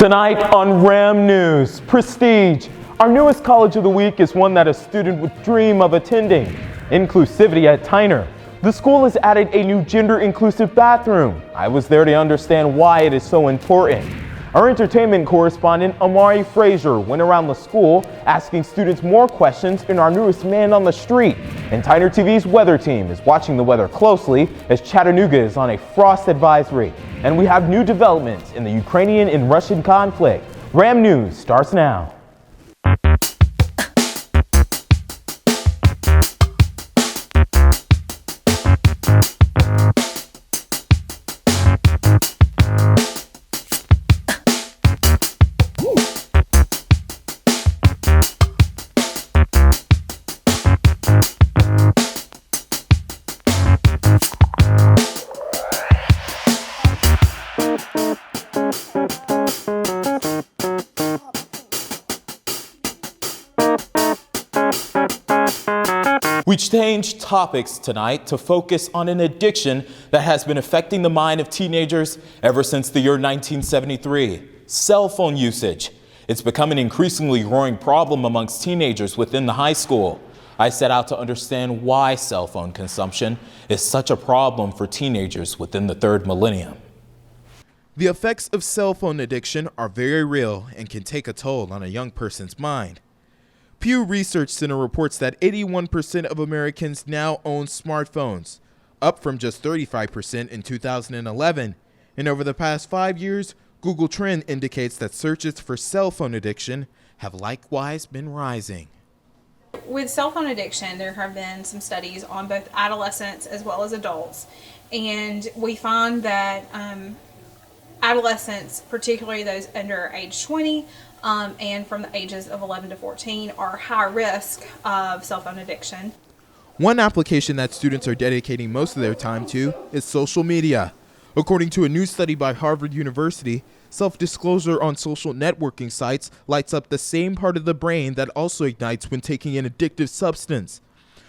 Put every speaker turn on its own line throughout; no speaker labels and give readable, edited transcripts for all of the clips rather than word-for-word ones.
Tonight on RAM News, Prestige. Our newest college of the week is one that a student would dream of attending. Inclusivity at Tyner. The school has added a new gender-inclusive bathroom. I was there to understand why it is so important. Our entertainment correspondent, Amari Frazier, went around the school asking students more questions in our newest Man on the Street. And TynerTV's weather team is watching the weather closely as Chattanooga is on a frost advisory. And we have new developments in the Ukrainian and Russian conflict. RAM News starts now. We changed topics tonight to focus on an addiction that has been affecting the mind of teenagers ever since the year 1973, cell phone usage. It's become an increasingly growing problem amongst teenagers within the high school. I set out to understand why cell phone consumption is such a problem for teenagers within the third millennium.
The effects of cell phone addiction are very real and can take a toll on a young person's mind. Pew Research Center reports that 81% of Americans now own smartphones, up from just 35% in 2011. And over the past 5 years, Google Trend indicates that searches for cell phone addiction have likewise been rising.
With cell phone addiction, there have been some studies on both adolescents as well as adults. And we find that adolescents, particularly those under age 20, and from the ages of 11 to 14 are high risk of cell phone addiction.
One application that students are dedicating most of their time to is social media. According to a new study by Harvard University, self-disclosure on social networking sites lights up the same part of the brain that also ignites when taking an addictive substance.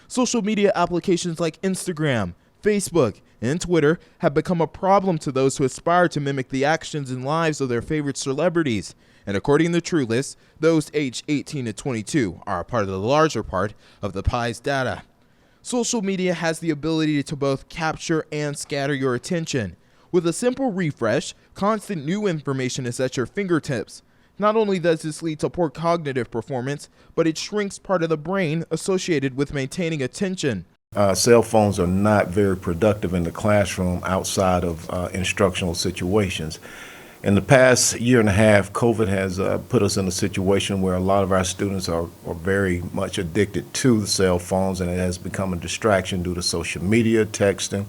Social media applications like Instagram, Facebook, and Twitter have become a problem to those who aspire to mimic the actions and lives of their favorite celebrities. And according to TrueList, those aged 18 to 22 are a part of the larger part of the pie's data. Social media has the ability to both capture and scatter your attention. With a simple refresh, constant new information is at your fingertips. Not only does this lead to poor cognitive performance, but it shrinks part of the brain associated with maintaining attention.
Cell phones are not very productive in the classroom outside of instructional situations. In the past year and a half, COVID has put us in a situation where a lot of our students are very much addicted to the cell phones, and it has become a distraction due to social media, texting,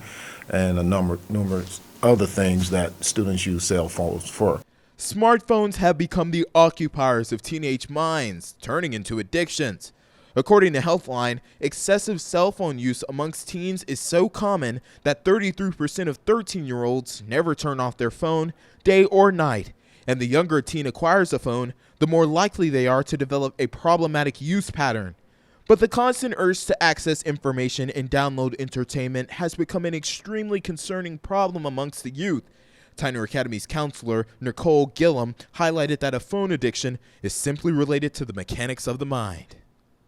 and a numerous other things that students use cell phones for.
Smartphones have become the occupiers of teenage minds, turning into addictions. According to Healthline, excessive cell phone use amongst teens is so common that 33% of 13-year-olds never turn off their phone, day or night. And the younger a teen acquires a phone, the more likely they are to develop a problematic use pattern. But the constant urge to access information and download entertainment has become an extremely concerning problem amongst the youth. Tyner Academy's counselor, Nicole Gillum, highlighted that a phone addiction is simply related to the mechanics of the mind.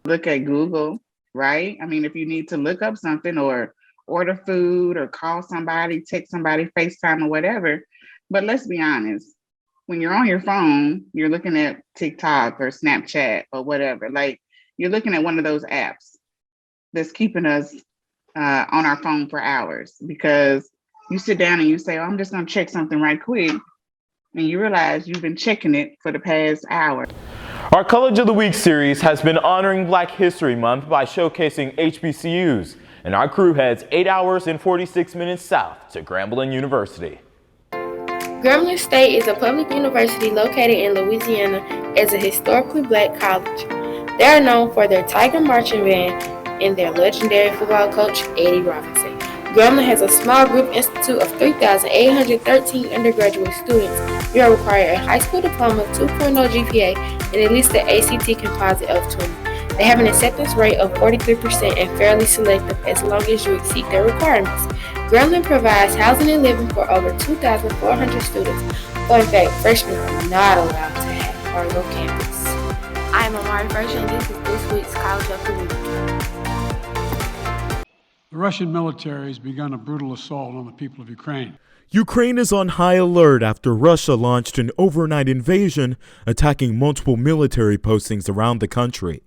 Look at Google, right? I mean, if you need to look up something or order food or call somebody, text somebody, FaceTime or whatever. But let's be honest, when you're on your phone, you're looking at TikTok or Snapchat or whatever. Like, you're looking at one of those apps that's keeping us on our phone for hours, because you sit down and you say, oh, I'm just going to check something right quick. And you realize you've been checking it for the past hour.
Our College of the Week series has been honoring Black History Month by showcasing HBCUs, and our crew heads 8 hours and 46 minutes south to Grambling University.
Grambling State is a public university located in Louisiana as a historically Black college. They are known for their Tiger Marching Band and their legendary football coach, Eddie Robinson. Grambling has a small group institute of 3,813 undergraduate students. You are required a high school diploma, 2.0 GPA, and at least an ACT composite of 20. They have an acceptance rate of 43% and fairly selective as long as you exceed their requirements. Grambling provides housing and living for over 2,400 students. Fun fact, freshmen are not allowed to have cargo campus. I'm Amari Frazier, and this is this week's College of the Week.
The Russian military has begun a brutal assault on the people of Ukraine.
Ukraine is on high alert after Russia launched an overnight invasion, attacking multiple military postings around the country.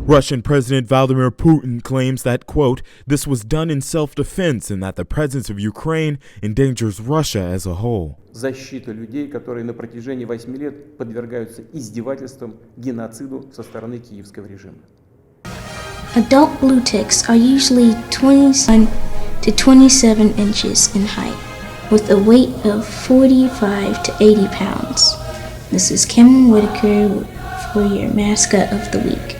Russian President Vladimir Putin claims that, quote, this was done in self-defense and that the presence of Ukraine endangers Russia as a whole.
Защита людей, которые на протяжении 8 лет подвергаются издевательствам, геноциду со стороны киевского режима.
Adult blue ticks are usually 21 to 27 inches in height, with a weight of 45 to 80 pounds. This is Kim Whitaker for your mascot of the week.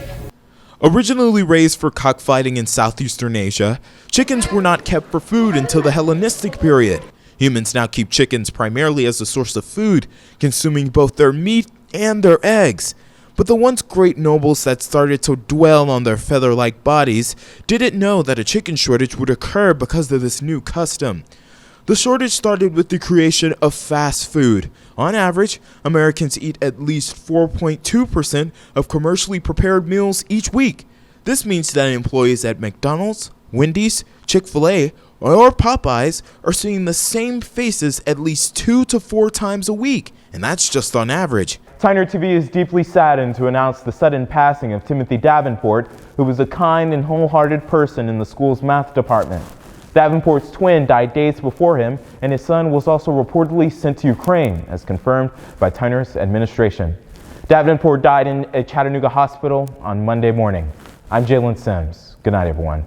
Originally raised for cockfighting in southeastern Asia, chickens were not kept for food until the Hellenistic period. Humans now keep chickens primarily as a source of food, consuming both their meat and their eggs. But the once great nobles that started to dwell on their feather-like bodies didn't know that a chicken shortage would occur because of this new custom. The shortage started with the creation of fast food. On average, Americans eat at least 4.2% of commercially prepared meals each week. This means that employees at McDonald's, Wendy's, Chick-fil-A, or Popeyes are seeing the same faces at least 2 to 4 times a week, and that's just on average.
TynerTV is deeply saddened to announce the sudden passing of Timothy Davenport, who was a kind and wholehearted person in the school's math department. Davenport's twin died days before him, and his son was also reportedly sent to Ukraine, as confirmed by Tyner's administration. Davenport died in a Chattanooga hospital on Monday morning. I'm Jalen Sims. Good night, everyone.